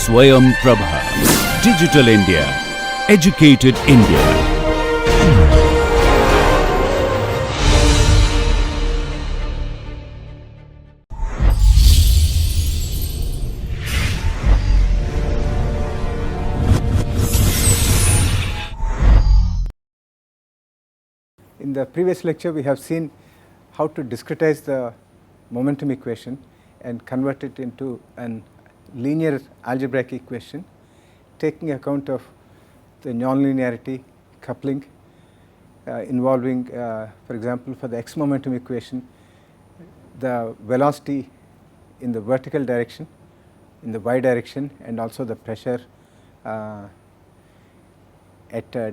SwayamPrabha. Digital India. Educated India. In the previous lecture, we have seen how to discretize the momentum equation and convert it into an linear algebraic equation, taking account of the nonlinearity coupling involving, for example, for the x momentum equation, the velocity in the vertical direction, in the y direction, and also the pressure at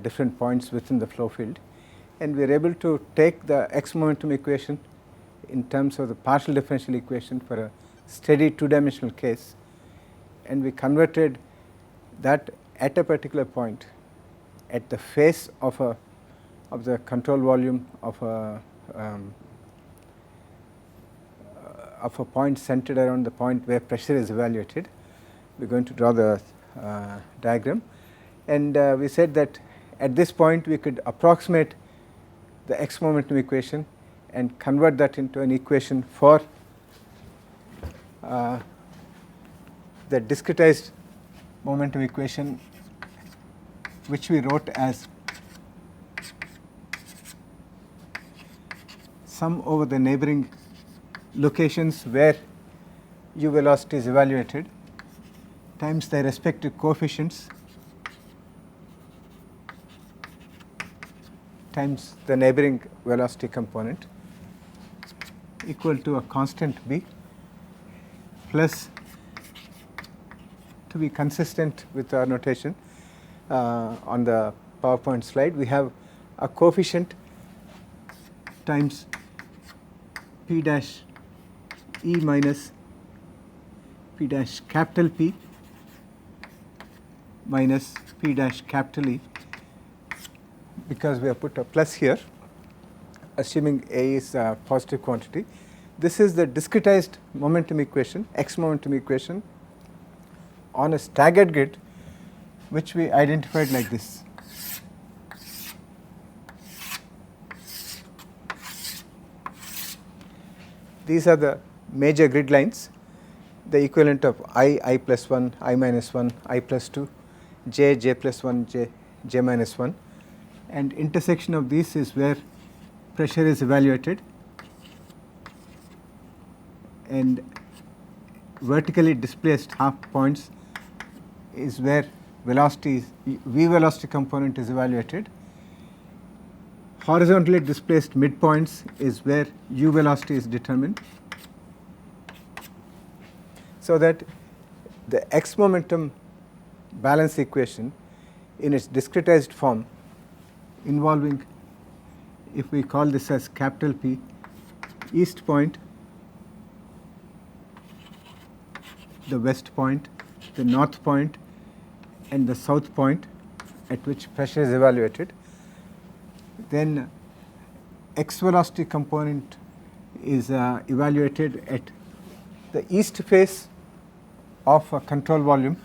different points within the flow field. And we are able to take the x momentum equation in terms of the partial differential equation for a steady two-dimensional case, and we converted that at a particular point at the face of the control volume of a point centered around the point where pressure is evaluated. We are going to draw the diagram, and we said that at this point we could approximate the x momentum equation and convert that into an equation for the discretized momentum equation, which we wrote as sum over the neighboring locations where u velocity is evaluated times their respective coefficients times the neighboring velocity component equal to a constant b, plus, to be consistent with our notation on the PowerPoint slide, we have a coefficient times p dash e minus p dash capital P minus p dash capital E, because we have put a plus here, assuming A is a positive quantity. This is the discretized momentum equation, x momentum equation, on a staggered grid, which we identified like this. These are the major grid lines, the equivalent of I plus 1, I minus 1, I plus 2, j plus 1, j minus 1, and intersection of these is where pressure is evaluated, and vertically displaced half points is where velocity v velocity component is evaluated. Horizontally displaced midpoints is where u velocity is determined, so that the x momentum balance equation in its discretized form, involving, if we call this as capital P, east point, the west point, the north point, and the south point at which pressure is evaluated, then x velocity component is evaluated at the east face of a control volume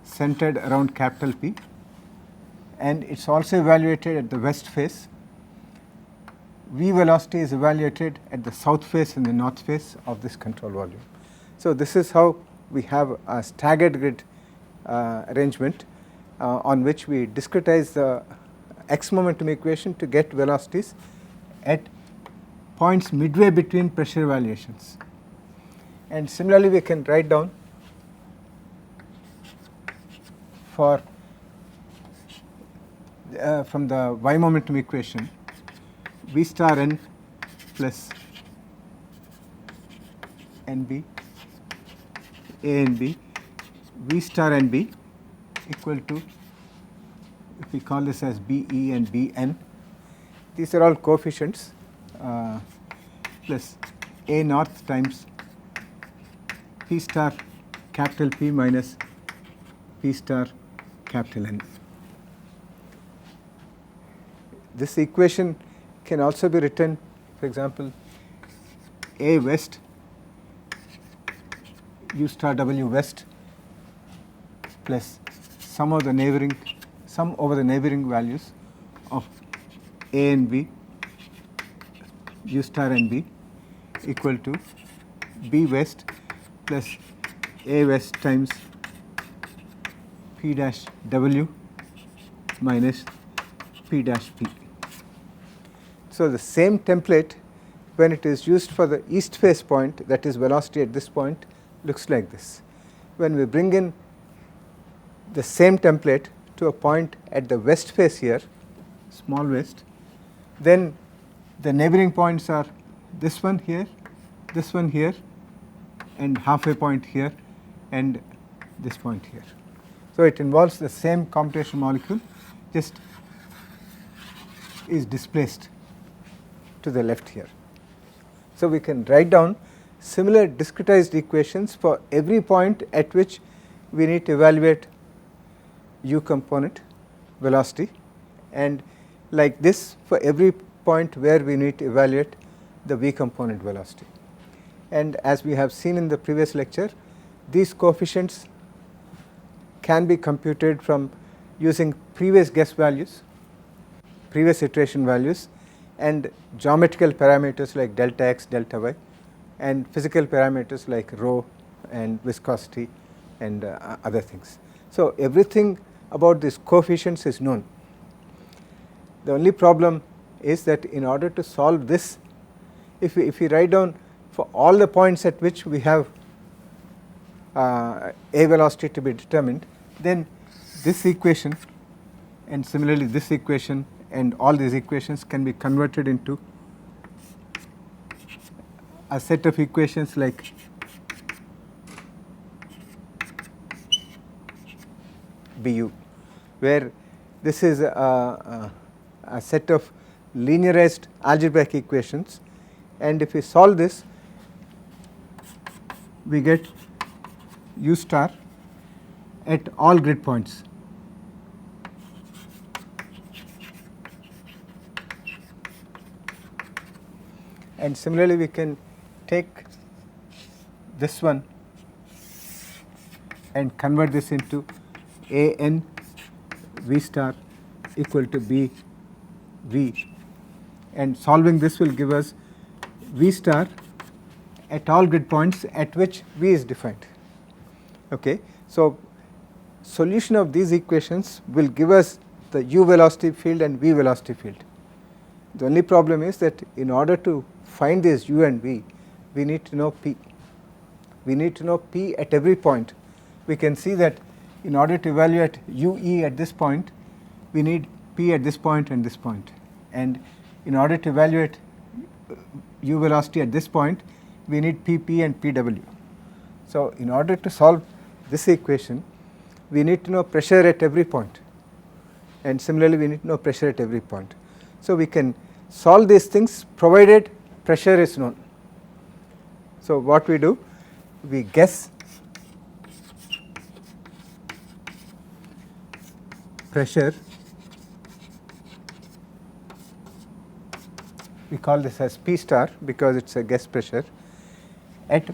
centered around capital P, and it is also evaluated at the west face. V velocity is evaluated at the south face and the north face of this control volume. So this is how we have a staggered grid arrangement on which we discretize the x momentum equation to get velocities at points midway between pressure evaluations. And similarly, we can write down for from the y momentum equation v star n plus nb a and b, v star nb equal to, if we call this as be and bn, these are all coefficients, plus a north times p star capital P minus p star capital N. This equation can also be written, for example, A west u star w west plus sum over the neighboring values of A and B, u star and B, equal to B west plus A west times P dash W minus P dash P. So, the same template when it is used for the east face point, that is velocity at this point, looks like this. When we bring in the same template to a point at the west face here, small west, then the neighboring points are this one here, and halfway point here, and this point here. So, it involves the same computational molecule, just is displaced to the left here. So, we can write down similar discretized equations for every point at which we need to evaluate u component velocity, and like this for every point where we need to evaluate the v component velocity. And as we have seen in the previous lecture, these coefficients can be computed from using previous guess values, previous iteration values, and geometrical parameters like delta x, delta y, and physical parameters like rho and viscosity and other things. So, everything about these coefficients is known. The only problem is that in order to solve this, if we write down for all the points at which we have a velocity to be determined, then this equation and similarly this equation and all these equations can be converted into a set of equations like BU, where this is a set of linearized algebraic equations, and if we solve this, we get u star at all grid points. And similarly, we can take this one and convert this into A n v star equal to B v, and solving this will give us v star at all grid points at which v is defined. Okay. So, solution of these equations will give us the u velocity field and v velocity field. The only problem is that in order to find this u and v, we need to know p. We need to know p at every point. We can see that in order to evaluate u e at this point, we need p at this point and this point, and in order to evaluate u velocity at this point, we need pp and pw. So, in order to solve this equation, we need to know pressure at every point, and similarly we need to know pressure at every point. So, we can solve these things provided pressure is known. So, what we do, we guess pressure, we call this as P star because it is a guess pressure at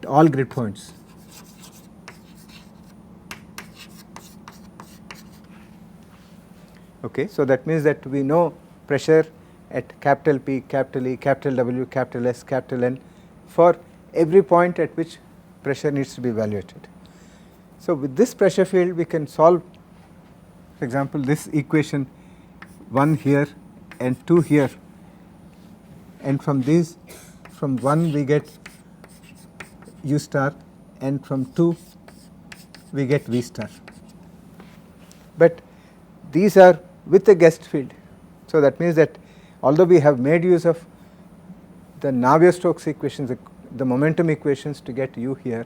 all grid points. Okay, so that means that we know pressure at capital P, capital E, capital W, capital S, capital N for every point at which pressure needs to be evaluated. So, with this pressure field we can solve, for example, this equation 1 here and 2 here, and from these, from 1 we get u star and from 2 we get v star, but these are with the guessed field. So, that means that although we have made use of the Navier-Stokes equations, the momentum equations to get u here,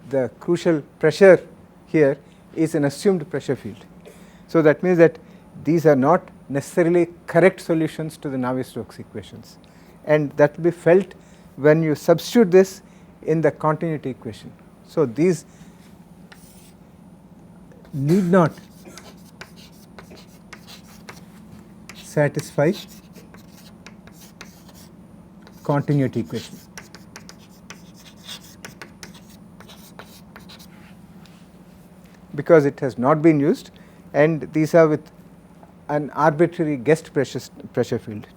the crucial pressure here is an assumed pressure field. So, that means that these are not necessarily correct solutions to the Navier-Stokes equations, and that will be felt when you substitute this in the continuity equation. So, these need not satisfy continuity equation. because it has not been used, and these are with an arbitrary guessed pressure field.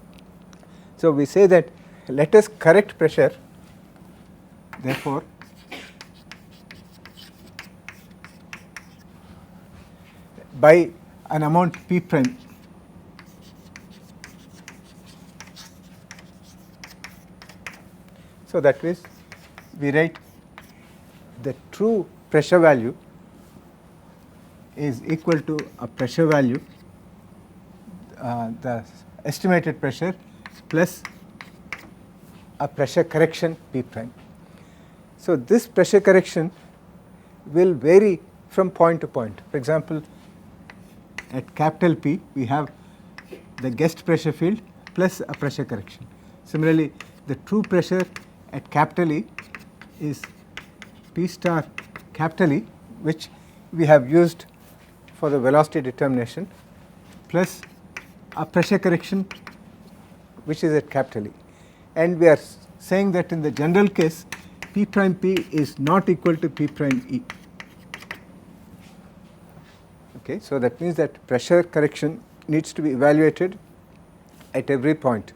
So, we say that let us correct pressure, therefore, by an amount P prime So, that means we write the true pressure value is equal to a pressure value, the estimated pressure plus a pressure correction P prime. So, this pressure correction will vary from point to point. For example, at capital P we have the guessed pressure field plus a pressure correction. Similarly, the true pressure at capital E is P star capital E, which we have used for the velocity determination, plus a pressure correction which is at capital E. And we are saying that in the general case P prime P is not equal to P prime E. Okay, so that means that pressure correction needs to be evaluated at every point,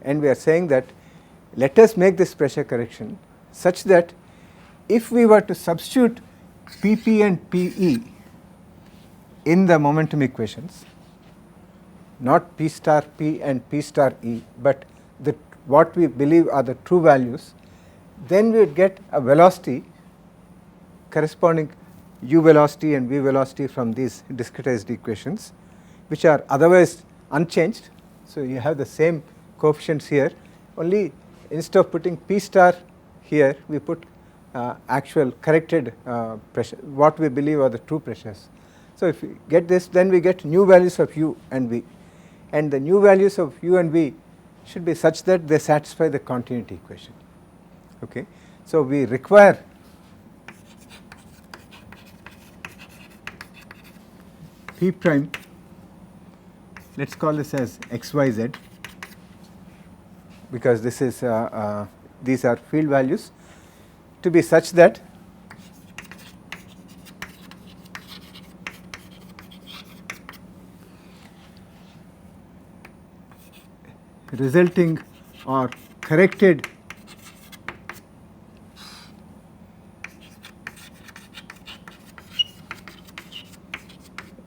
and we are saying that let us make this pressure correction such that if we were to substitute Pp and Pe in the momentum equations, not P star P and P star E, but what we believe are the true values, then we would get a velocity corresponding u velocity and v velocity from these discretized equations, which are otherwise unchanged. So, you have the same coefficients here, only instead of putting P star here we put actual corrected pressure, what we believe are the true pressures. So, if we get this, then we get new values of u and v, and the new values of u and v should be such that they satisfy the continuity equation. Okay. So, we require P prime, let us call this as xyz, because this is these are field values, to be such that resulting or corrected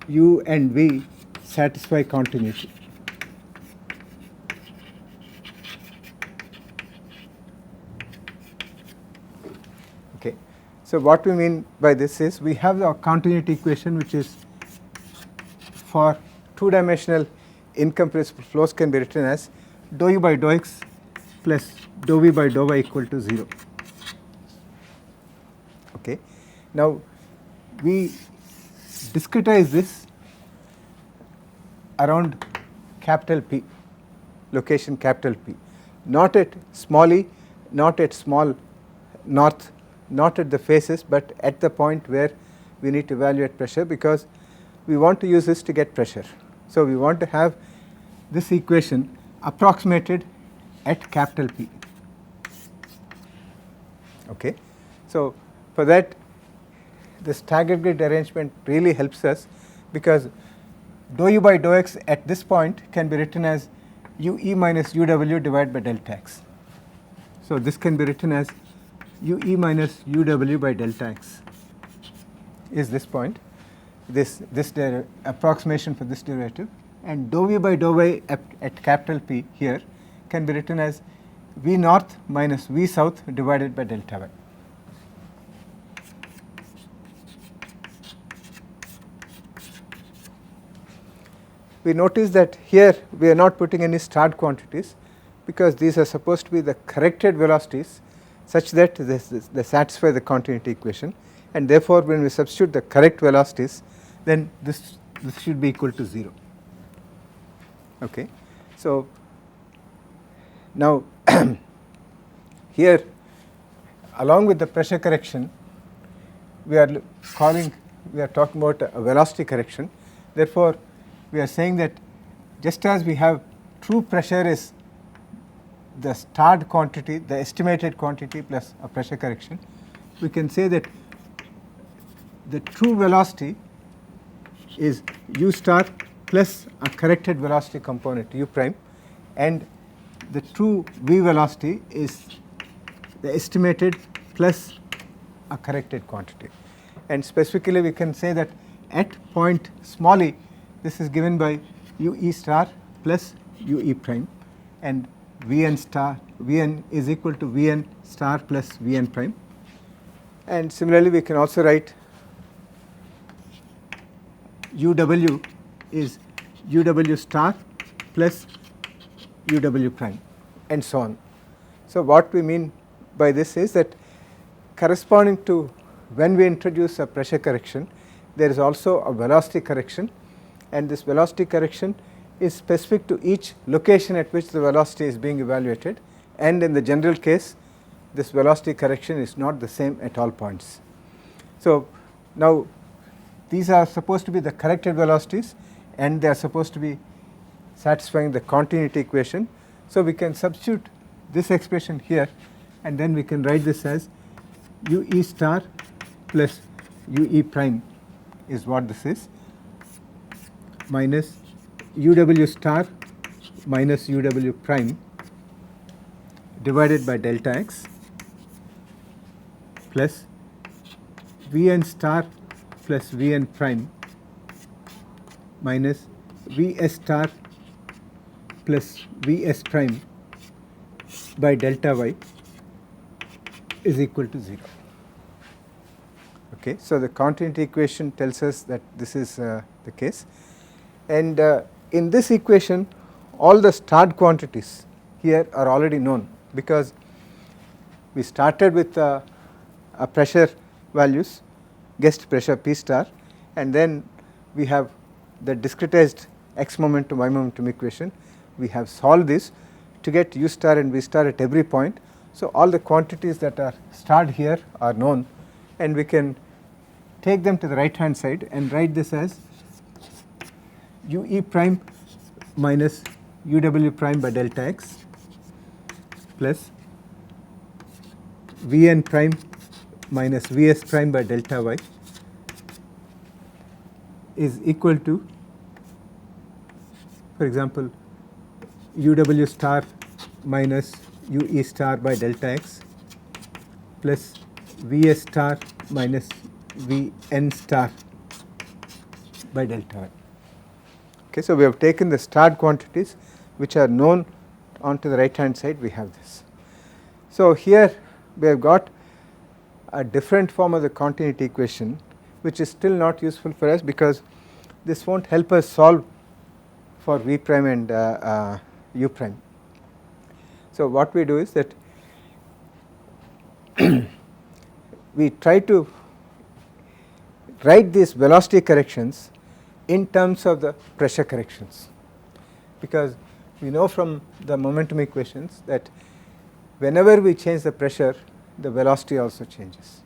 u and v satisfy continuity. Okay. So, what we mean by this is we have the continuity equation, which is for two dimensional incompressible flows can be written as dou u by dou x plus dou v by dou y equal to 0. Okay. Now, we discretize this around capital P, location capital P, not at small e, not at small north, not at the faces, but at the point where we need to evaluate pressure, because we want to use this to get pressure. So, we want to have this equation approximated at capital P. Okay. So, for that the staggered grid arrangement really helps us, because dou u by dou x at this point can be written as u e minus u w divided by delta x. So, this can be written as u e minus u w by delta x is this point, this approximation for this derivative, and dou v by dou y at capital P here can be written as v north minus v south divided by delta y. We notice that here we are not putting any starred quantities, because these are supposed to be the corrected velocities such that they satisfy the continuity equation, and therefore, when we substitute the correct velocities, then this should be equal to 0. Okay. So, now here along with the pressure correction we are talking about a velocity correction. Therefore, we are saying that just as we have true pressure is the starred quantity, the estimated quantity plus a pressure correction, we can say that the true velocity is u star plus a corrected velocity component u prime, and the true v velocity is the estimated plus a corrected quantity. And specifically we can say that at point small e, this is given by u e star plus u e prime, and Vn is equal to Vn star plus Vn prime. And similarly we can also write uw is uw star plus uw prime, and so on. So what we mean by this is that corresponding to when we introduce a pressure correction, there is also a velocity correction, and this velocity correction is specific to each location at which the velocity is being evaluated, and in the general case this velocity correction is not the same at all points. So now these are supposed to be the corrected velocities, and they are supposed to be satisfying the continuity equation. So we can substitute this expression here, and then we can write this as u e star plus u e prime is what this is, minus uw star minus uw prime divided by delta x plus Vn star plus Vn prime minus Vs star plus Vs prime by delta y is equal to 0. Okay, so the continuity equation tells us that this is the case, and in this equation all the starred quantities here are already known, because we started with a pressure values, guessed pressure P star, and then we have the discretized x momentum y momentum equation. We have solved this to get u star and v star at every point. So all the quantities that are starred here are known, and we can take them to the right hand side and write this as u e prime minus uw prime by delta x plus Vn prime minus Vs prime by delta y is equal to, for example, uw star minus ue star by delta x plus Vs star minus Vn star by delta y. Okay, so we have taken the starred quantities which are known onto the right hand side. We have this. So here we have got a different form of the continuity equation, which is still not useful for us because this won't help us solve for v prime and u prime. So what we do is that we try to write these velocity corrections in terms of the pressure corrections, because we know from the momentum equations that whenever we change the pressure, the velocity also changes.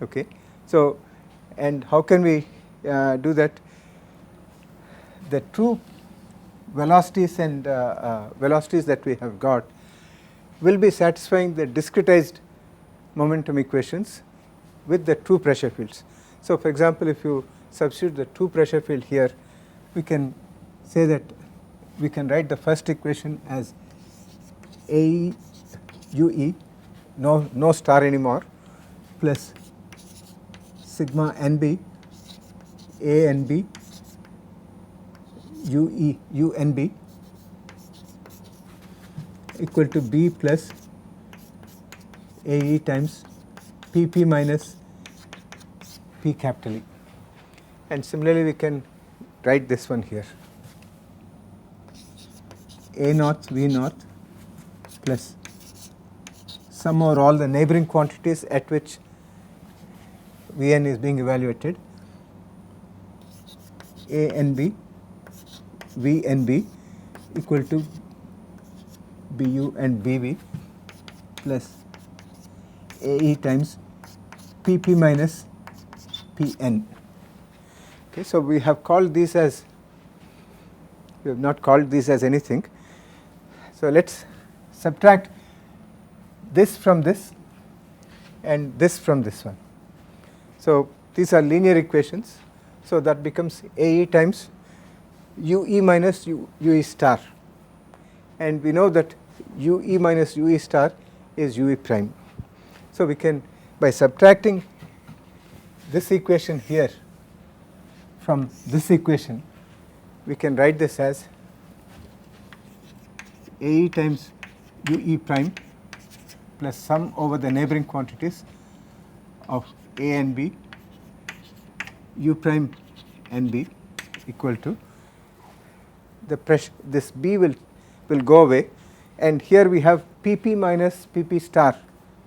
Okay, so and how can we do that? The true velocities and velocities that we have got will be satisfying the discretized momentum equations with the true pressure fields. So for example, if you substitute the true pressure field here, we can say that we can write the first equation as A UE, no star anymore, plus sigma NB A and B UE UNB equal to B plus AE times PP minus P capital E. And similarly we can write this one here, A naught V naught plus sum over all the neighboring quantities at which Vn is being evaluated, A and B V and B equal to Bu and Bv plus Ae times Pp minus Pn. Okay, so we have called these as, we have not called these as anything. So let's subtract this from this and this from this one. So these are linear equations. So that becomes AE times UE minus UE star, and we know that UE minus UE star is UE prime. So we can, by subtracting this equation here from this equation, we can write this as AE times UE prime plus sum over the neighboring quantities of A and B, U prime and B, equal to the pressure. This B will go away, and here we have PP minus PP star,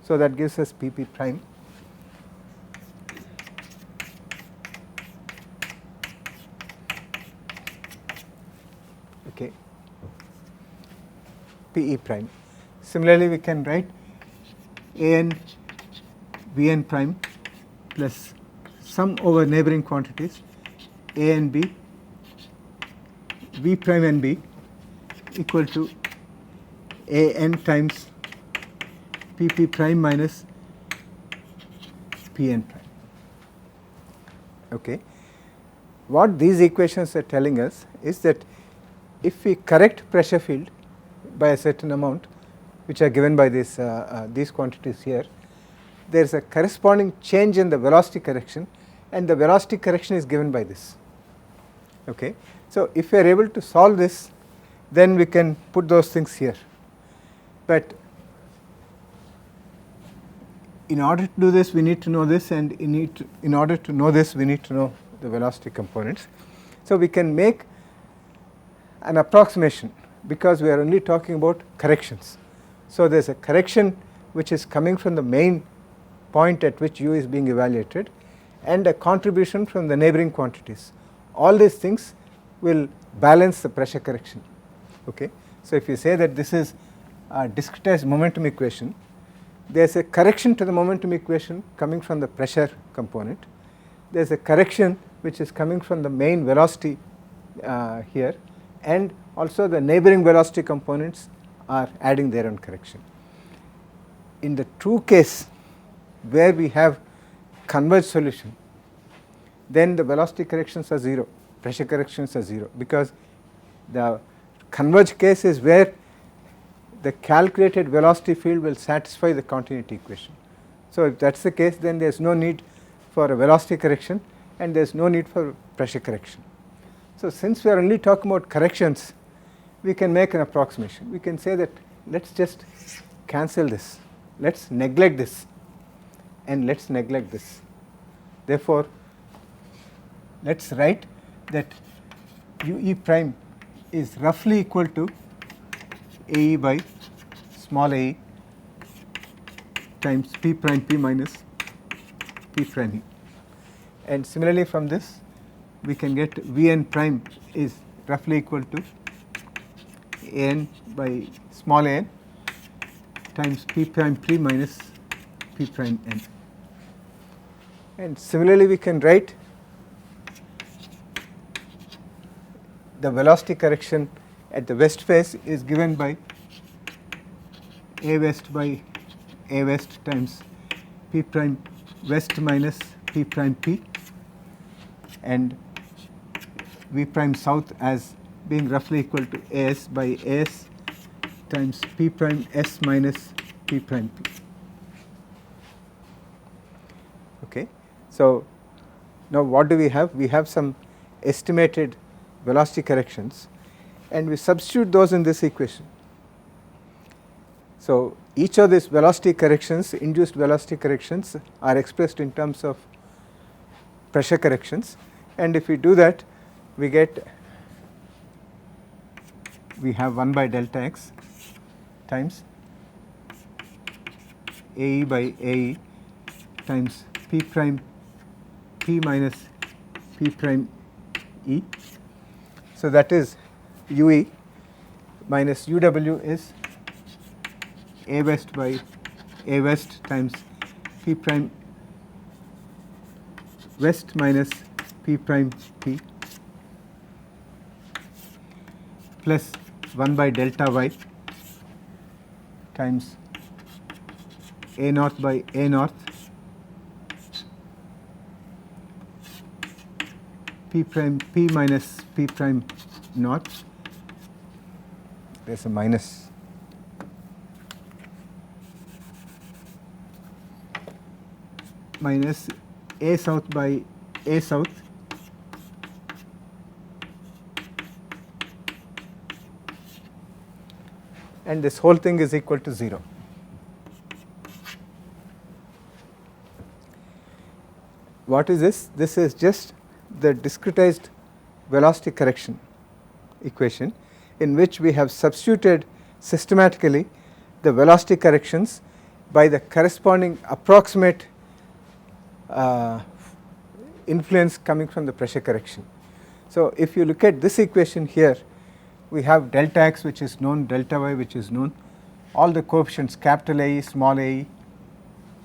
so that gives us PP prime. Okay, PE prime. Similarly, we can write AN Vn prime plus sum over neighboring quantities A and B, V prime and B, equal to AN times PP prime minus Pn prime. Okay. What these equations are telling us is that if we correct pressure field by a certain amount, which are given by this, these quantities here, there is a corresponding change in the velocity correction, and the velocity correction is given by this. Okay. So if we are able to solve this, then we can put those things here. But in order to do this, we need to know this, and in order to know this, we need to know the velocity components. So we can make an approximation, because we are only talking about corrections. So there is a correction which is coming from the main point at which U is being evaluated, and a contribution from the neighboring quantities. All these things will balance the pressure correction. Okay. So if you say that this is a discretized momentum equation, there is a correction to the momentum equation coming from the pressure component. There is a correction which is coming from the main velocity here, and also the neighboring velocity components are adding their own correction. In the true case where we have converged solution, then the velocity corrections are 0, pressure corrections are 0, because the converged case is where the calculated velocity field will satisfy the continuity equation. So if that is the case, then there is no need for a velocity correction, and there is no need for pressure correction. So since we are only talking about corrections, we can make an approximation. We can say that let us just cancel this, let us neglect this, and let us neglect this. Therefore, let us write that UE prime is roughly equal to AE by small a times P prime P minus P prime E. And similarly, from this we can get Vn prime is roughly equal to An by small a n times P prime P minus P prime n. And similarly, we can write the velocity correction at the west face is given by A west by A west times P prime west minus P prime P, and V prime south as being roughly equal to AS by AS times P prime S minus P prime P. Okay. So now what do we have? We have some estimated velocity corrections, and we substitute those in this equation. So each of these velocity corrections, induced velocity corrections, are expressed in terms of pressure corrections, and if we do that, we have 1 by delta x times AE by AE times P prime P minus P prime E. So that is UE minus UW is A west by A west times P prime west minus P prime P plus 1 by delta y times A north by A north P prime P minus P prime naught, there is a minus, minus A south by A south and this whole thing is equal to 0. What is this? This is just the discretized velocity correction equation in which we have substituted systematically the velocity corrections by the corresponding approximate influence coming from the pressure correction. So, if you look at this equation here, we have delta x which is known, delta y which is known, all the coefficients capital A, small a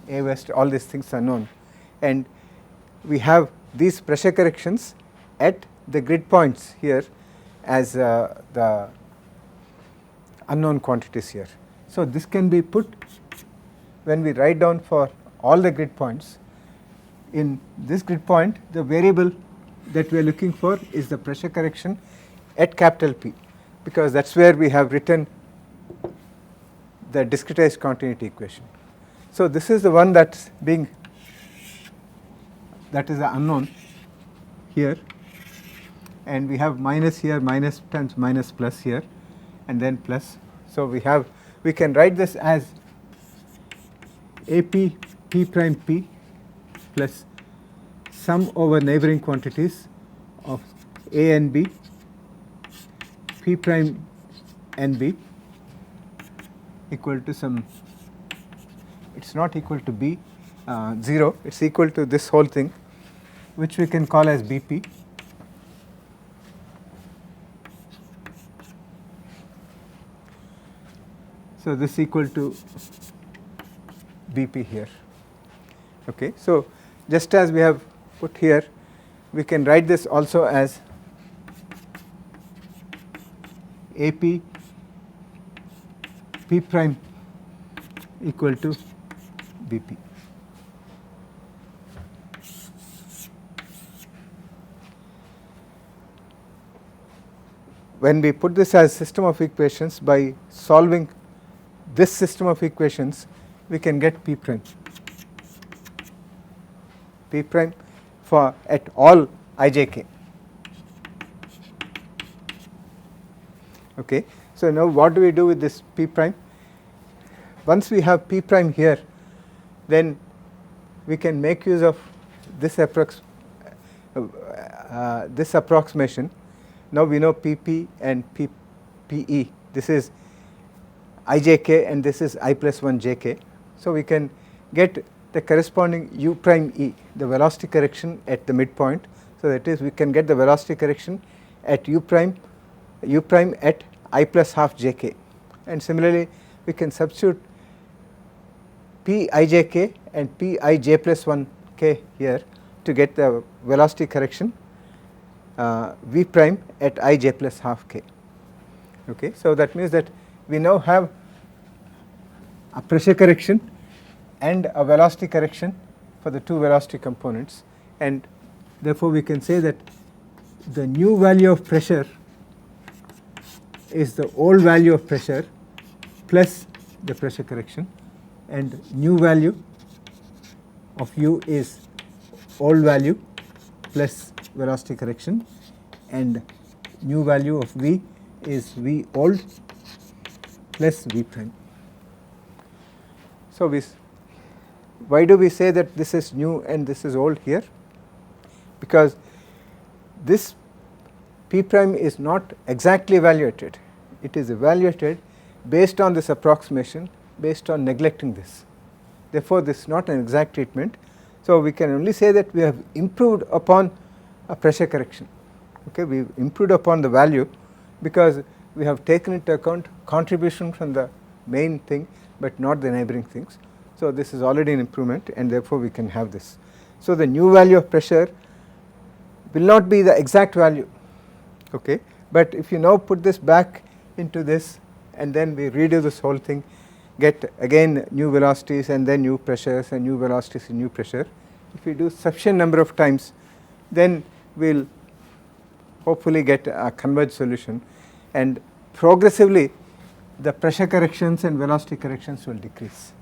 west, all these things are known, and we have these pressure corrections at the grid points here as the unknown quantities here. So, this can be put when we write down for all the grid points. In this grid point, the variable that we are looking for is the pressure correction at capital P, because that is where we have written the discretized continuity equation. So, this is the one that is the unknown here, and we have minus here, minus times minus plus here, and then plus. So, we can write this as AP P prime P plus sum over neighboring quantities of A and B, P prime and B equal to some, it is not equal to B 0, it is equal to this whole thing, which we can call as BP. So, this equal to BP here. Okay. So, just as we have put here, we can write this also as AP P prime equal to BP. When we put this as system of equations, by solving this system of equations, we can get P prime. P prime for at all ijk. Okay. So, now what do we do with this P prime? Once we have P prime here, then we can make use of this approximation. Now, we know PP and PE, this is ijk and this is I plus 1 jk. So, we can get the corresponding U prime E, the velocity correction at the midpoint. So, that is we can get the velocity correction at U prime at I plus half jk, and similarly we can substitute Pijk and Pij plus 1 k here to get the velocity correction V prime at Ij plus half k. Okay. So, that means that we now have a pressure correction and a velocity correction for the two velocity components, and therefore, we can say that the new value of pressure is the old value of pressure plus the pressure correction, and new value of U is old value plus velocity correction, and new value of V is V old plus V prime. So, why do we say that this is new and this is old here? Because this P prime is not exactly evaluated, it is evaluated based on this approximation, based on neglecting this. Therefore, this is not an exact treatment. So, we can only say that we have improved upon a pressure correction. Okay, we have improved upon the value because we have taken into account contribution from the main thing, but not the neighboring things. So, this is already an improvement, and therefore, we can have this. So, the new value of pressure will not be the exact value, okay. But if you now put this back into this and then we redo this whole thing, get again new velocities and then new pressures and new velocities and new pressure. If we do sufficient number of times, then we will hopefully get a converged solution, and progressively the pressure corrections and velocity corrections will decrease,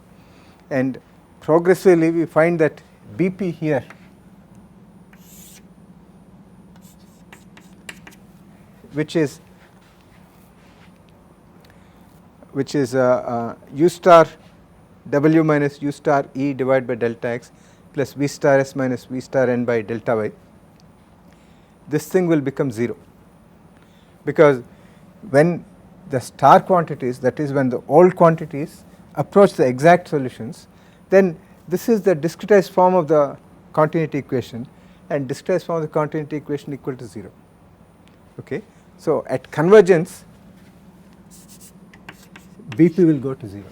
and progressively we find that Bp here which is u star w minus u star e divided by delta x plus v star s minus v star n by delta y, this thing will become 0, because when the star quantities, that is when the old quantities approach the exact solutions, then this is the discretized form of the continuity equation, and discretized form of the continuity equation equal to 0. Okay. So, at convergence Bp will go to 0.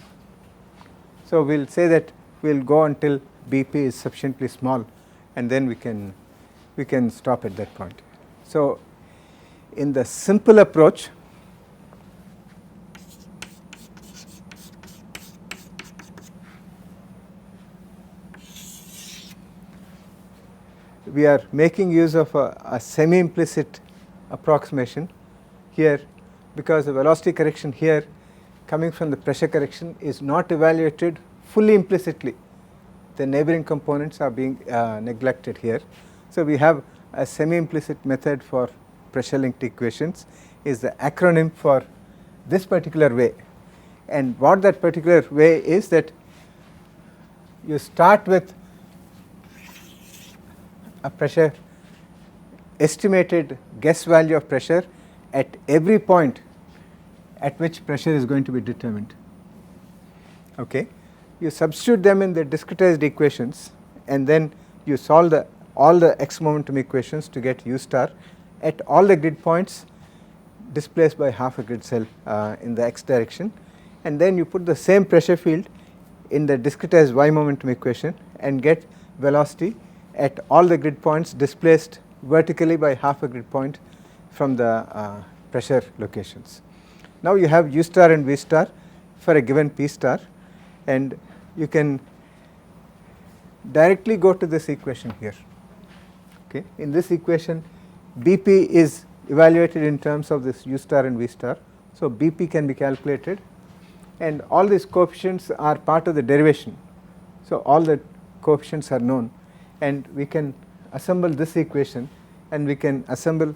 So, we will say that we will go until Bp is sufficiently small, and then we can stop at that point. So, in the simple approach, we are making use of a semi implicit approximation here, because the velocity correction here coming from the pressure correction is not evaluated fully implicitly. The neighboring components are being neglected here. So, we have a semi implicit method for pressure linked equations, is the acronym for this particular way, and what that particular way is that you start with a pressure estimated guess value of pressure at every point at which pressure is going to be determined. Okay. You substitute them in the discretized equations, and then you solve all the x momentum equations to get u star at all the grid points displaced by half a grid cell in the x direction, and then you put the same pressure field in the discretized y momentum equation and get velocity at all the grid points displaced vertically by half a grid point from the pressure locations. Now, you have u star and v star for a given p star, and you can directly go to this equation here. Okay. In this equation, Bp is evaluated in terms of this u star and v star. So, Bp can be calculated, and all these coefficients are part of the derivation. So, all the coefficients are known, and we can assemble this equation, and we can assemble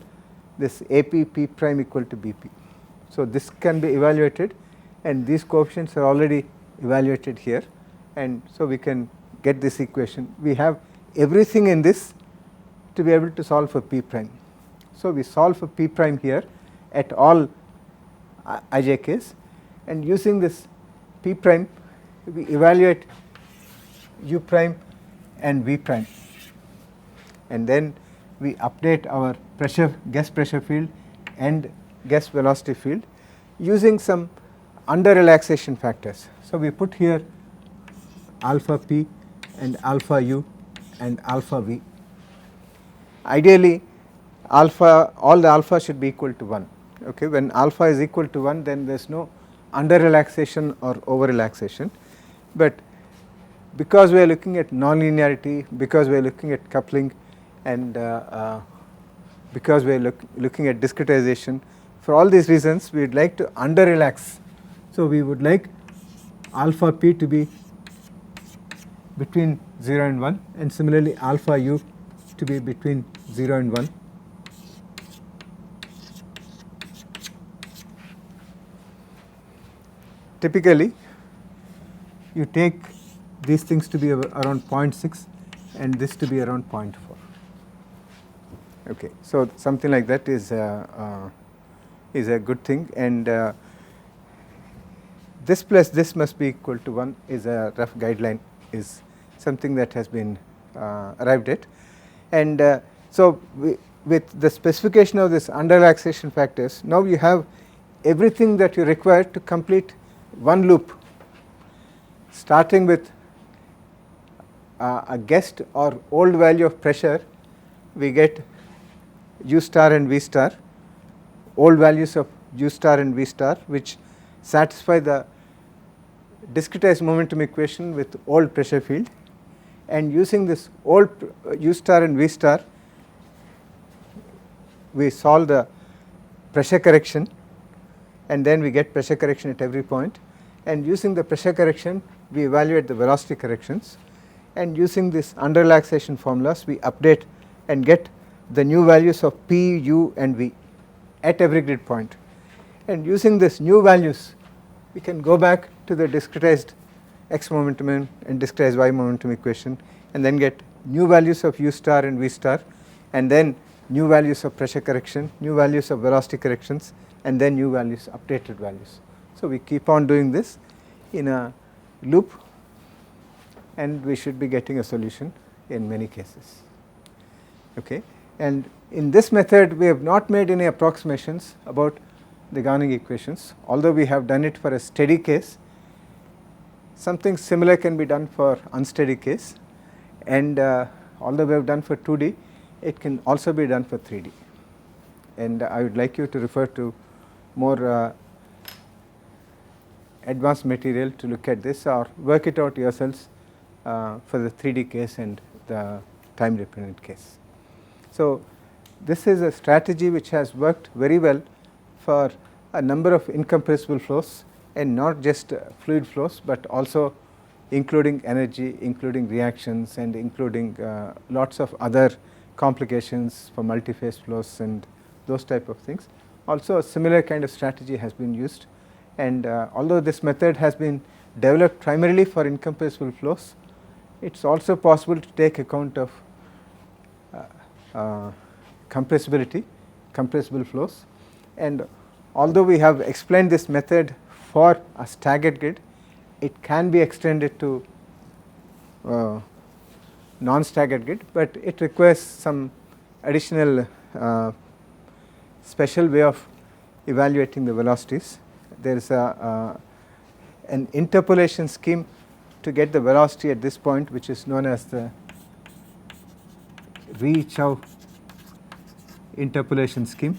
this AP P prime equal to Bp. So, this can be evaluated, and these coefficients are already evaluated here, and so we can get this equation. We have everything in this to be able to solve for P prime. So, we solve for P prime here at all ijk's, and using this P prime we evaluate u prime and v prime, and then we update our guess pressure field and guess velocity field using some under relaxation factors. So, we put here alpha p and alpha u and alpha v. Ideally, all the alpha should be equal to 1. Okay. When alpha is equal to 1, then there is no under relaxation or over relaxation, but because we are looking at nonlinearity, because we are looking at coupling, and because we are looking at discretization, for all these reasons we would like to under relax. So, we would like alpha p to be between 0 and 1, and similarly alpha u to be between 0 and 1. Typically, you take these things to be around 0.6 and this to be around 0.4. Okay. So, something like that is a good thing, and this plus this must be equal to 1 is a rough guideline, is something that has been arrived at. And so, with the specification of this under relaxation factors, now you have everything that you require to complete one loop, starting with a guessed or old value of pressure. We get u star and v star, old values of u star and v star, which satisfy the discretized momentum equation with old pressure field, and using this old u star and v star we solve the pressure correction, and then we get pressure correction at every point, and using the pressure correction we evaluate the velocity corrections, and using this under relaxation formulas we update and get the new values of P, U and V at every grid point. And using this new values we can go back to the discretized x momentum and discretized y momentum equation, and then get new values of u star and v star, and then new values of pressure correction, new values of velocity corrections, and then new values, updated values. So we keep on doing this in a loop, and we should be getting a solution in many cases. Okay. And in this method we have not made any approximations about the governing equations, although we have done it for a steady case. Something similar can be done for unsteady case, and although we have done for 2D, it can also be done for 3D, and I would like you to refer to more advanced material to look at this, or work it out yourselves for the 3D case and the time dependent case. So this is a strategy which has worked very well for a number of incompressible flows, and not just fluid flows, but also including energy, including reactions, and including lots of other complications for multi-phase flows and those type of things. Also a similar kind of strategy has been used, and although this method has been developed primarily for incompressible flows, it is also possible to take account of compressibility, compressible flows. And although we have explained this method for a staggered grid, it can be extended to non-staggered grid, but it requires some additional special way of evaluating the velocities. There is an interpolation scheme to get the velocity at this point, which is known as the Ricci interpolation scheme.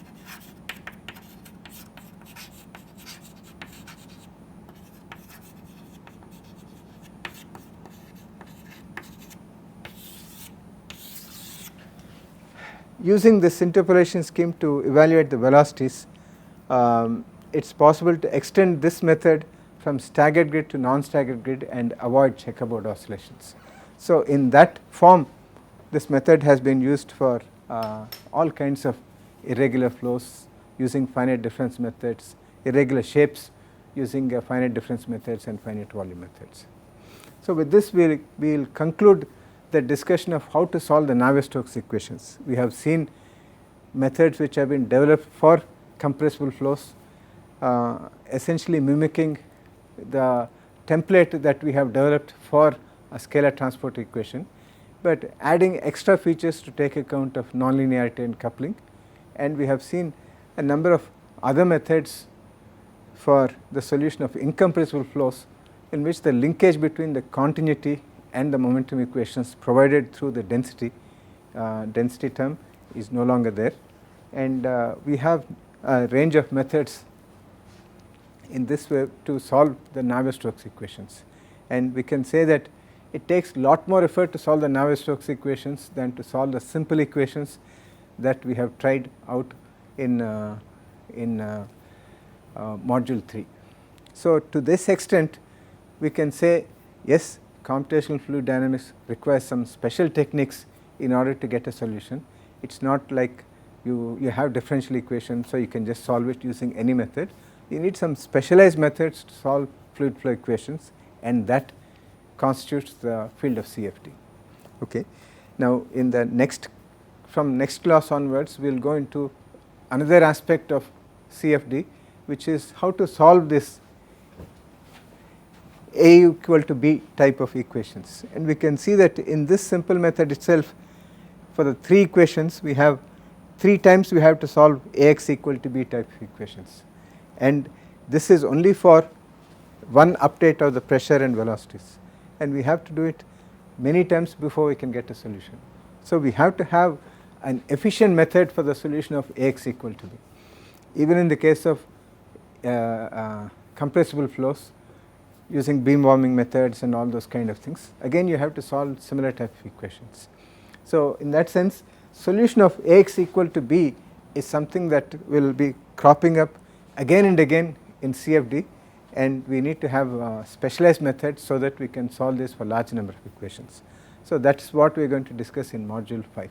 Using this interpolation scheme to evaluate the velocities, it is possible to extend this method from staggered grid to non-staggered grid and avoid checkerboard oscillations. So in that form, this method has been used for all kinds of irregular flows using finite difference methods, irregular shapes using finite difference methods, and finite volume methods. So with this we will conclude the discussion of how to solve the Navier-Stokes equations. We have seen methods which have been developed for compressible flows, essentially mimicking the template that we have developed for a scalar transport equation, but adding extra features to take account of nonlinearity and coupling. And we have seen a number of other methods for the solution of incompressible flows, in which the linkage between the continuity and the momentum equations provided through the density term is no longer there, and we have a range of methods in this way to solve the Navier-Stokes equations. And we can say that it takes lot more effort to solve the Navier-Stokes equations than to solve the simple equations that we have tried out in module 3. So to this extent we can say, yes, computational fluid dynamics requires some special techniques in order to get a solution. It is not like you have differential equations, so you can just solve it using any method. You need some specialized methods to solve fluid flow equations, and that constitutes the field of CFD. Okay. Now in the from next class onwards we will go into another aspect of CFD, which is how to solve this A equal to B type of equations. And we can see that in this simple method itself, for the 3 equations we have 3 times we have to solve Ax equal to B type of equations, and this is only for one update of the pressure and velocities, and we have to do it many times before we can get a solution. So we have to have an efficient method for the solution of Ax equal to B. Even in the case of compressible flows using beam warming methods and all those kind of things, again you have to solve similar type of equations. So in that sense, solution of Ax equal to B is something that will be cropping up again and again in CFD, and we need to have specialized methods so that we can solve this for large number of equations. So, that is what we are going to discuss in module 5.